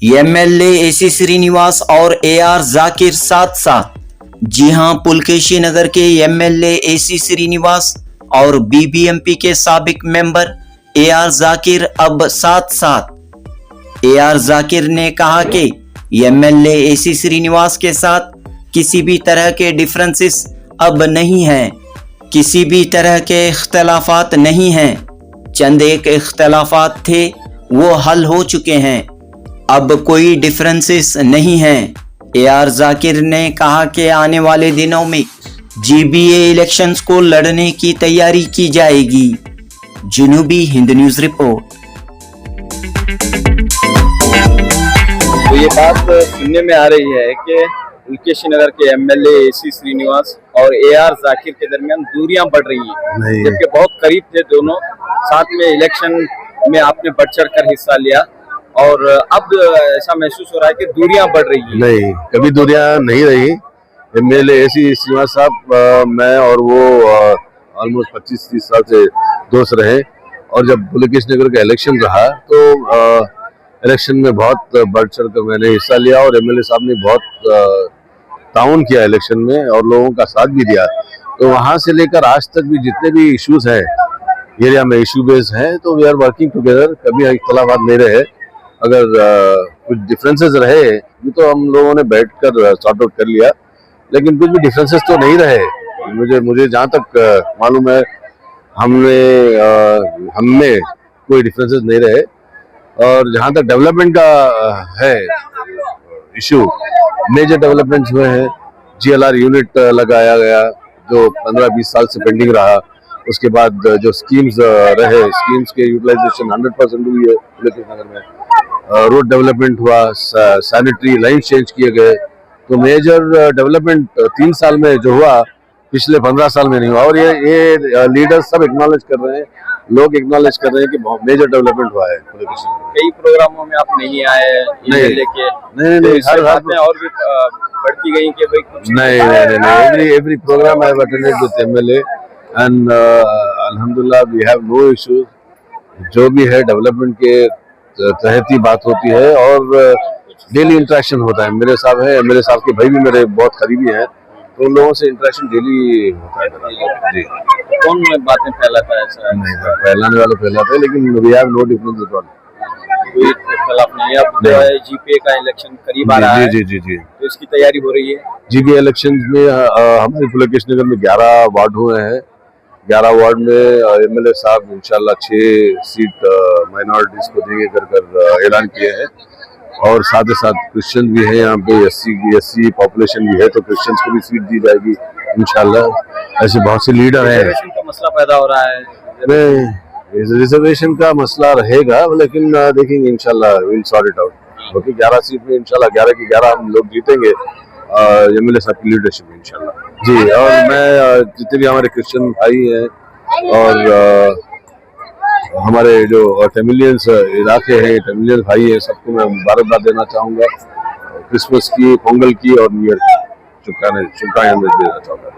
MLA AC Srinivas और AR Zakir साथ साथ। जी हां, पुलकेशी नगर के एमएलए एसी श्रीनिवास और बीबीएमपी के साबिक मेंबर एआर जाकिर अब साथ साथ। एआर जाकिर ने कहा कि एमएलए एसी श्रीनिवास के साथ किसी भी तरह के डिफरेंसेस अब नहीं हैं, किसी भी तरह के इख्तलाफात नहीं हैं। चंद एक इख्तलाफात थे, वो हल हो चुके हैं, अब कोई डिफरेंसेस नहीं हैं। एआर जाकिर ने कहा कि आने वाले दिनों में जीबीए इलेक्शंस को लड़ने की तैयारी की जाएगी। जनूबी हिंद न्यूज रिपोर्ट। तो ये बात सुनने में आ रही है कि पुलकेशी नगर के एमएलए एसी श्रीनिवास और एआर जाकिर के दरमियान दूरियां बढ़ रही हैं, जबकि बहुत करीब थे दोनों, साथ में इलेक्शन में आपने बढ़ चढ़ कर हिस्सा लिया और अब ऐसा महसूस हो रहा है कि दूरियां बढ़ रही हैं। नहीं, कभी दूरियां नहीं रही। एमएलए एसी श्रीनिवास साहब, मैं और वो ऑलमोस्ट 25-30 साल से दोस्त रहे और जब पुलकेशी नगर का इलेक्शन रहा तो इलेक्शन में बहुत बढ़ चढ़ कर मैंने हिस्सा लिया और एमएलए साहब ने बहुत ताउन किया इलेक्शन में और लोगों का साथ भी दिया। तो वहां से लेकर आज तक भी जितने भी इश्यूज हैं एरिया में, इशू बेस्ड हैं, तो वी आर वर्किंग टुगेदर। कभी इख्तलाफात नहीं रहे। अगर कुछ डिफरेंसेस रहे तो हम लोगों ने बैठकर सॉर्ट आउट कर लिया, लेकिन कुछ भी डिफरेंसेस तो नहीं रहे। मुझे जहाँ तक मालूम है हमने कोई डिफरेंसेस नहीं रहे। और जहाँ तक डेवलपमेंट का है इशू, मेजर डेवलपमेंट्स हुए हैं। जीएलआर यूनिट लगाया गया जो 15-20 साल से पेंडिंग रहा। उसके बाद जो स्कीम्स रहे, स्कीम्स के यूटिलाइजेशन 100% हुई है पुलकेशी नगर में। रोड डेवलपमेंट हुआ, सैनिटरी लाइन चेंज किए गए। तो मेजर डेवलपमेंट 3 साल में जो हुआ पिछले 15 साल में नहीं हुआ। और ये लीडर्स सब एक्नॉलेज कर रहे हैं, लोग एक्नॉलेज कर रहे हैं कि बहुत मेजर डेवलपमेंट हुआ है पुलकेशी नगर। कई प्रोग्रामों में आप नहीं आए लेके? नहीं, हर बातें और भी बढ़ती गई कि भाई कुछ नहीं, every programme I have attended with MLA and अल्हम्दुलिल्लाह वी हैव नो इश्यूज। जो भी है डेवलपमेंट के तहत ही बात होती है और डेली इंटरेक्शन होता है। मेरे साहब है, एमएलए साहब के भाई भी मेरे बहुत करीबी हैं, तो उन लोगों से इंटरेक्शन डेली होता है जी। कौन बातें फैलाता है? ऐसा नहीं, फैलाने वाले फैलाते हैं, लेकिन we have no difference at all. कोई इख्तलाफ नहीं है। अब जीपीए का इलेक्शन करीब आ रहा है, जी, तो इसकी तैयारी हो रही है। जीपीए इलेक्शन में हमारे पुलकेशी नगर में 11 वार्ड हुए हैं। 11 वार्ड में एमएलए साहब इंशाल्लाह 6 सीट माइनॉरिटीज को देंगे कर ऐलान किए हैं। और साथ ही साथ क्रिश्चियन भी है यहाँ पे, एससी पॉपुलेशन भी है, तो क्रिश्चियंस को भी सीट दी जाएगी इंशाल्लाह। ऐसे बहुत से लीडर हैं। रिजर्वेशन का मसला पैदा हो रहा है। रिजर्वेशन का मसला रहेगा, लेकिन देखेंगे इंशाल्लाह, विल सॉर्ट इट आउट। क्योंकि 11 सीट में इंशाल्लाह 11 की 11 हम लोग जीतेंगे एमएलए साहब की लीडरशिप में इंशाल्लाह जी। और मैं जितने भी हमारे क्रिश्चियन भाई हैं और हमारे जो तमिलियंस इलाके हैं, तमिलियन भाई हैं, सबको मैं मुबारकबाद देना चाहूँगा क्रिसमस की, पोंगल की और न्यू ईयर की शुभकामनाएं देना चाहूँगा।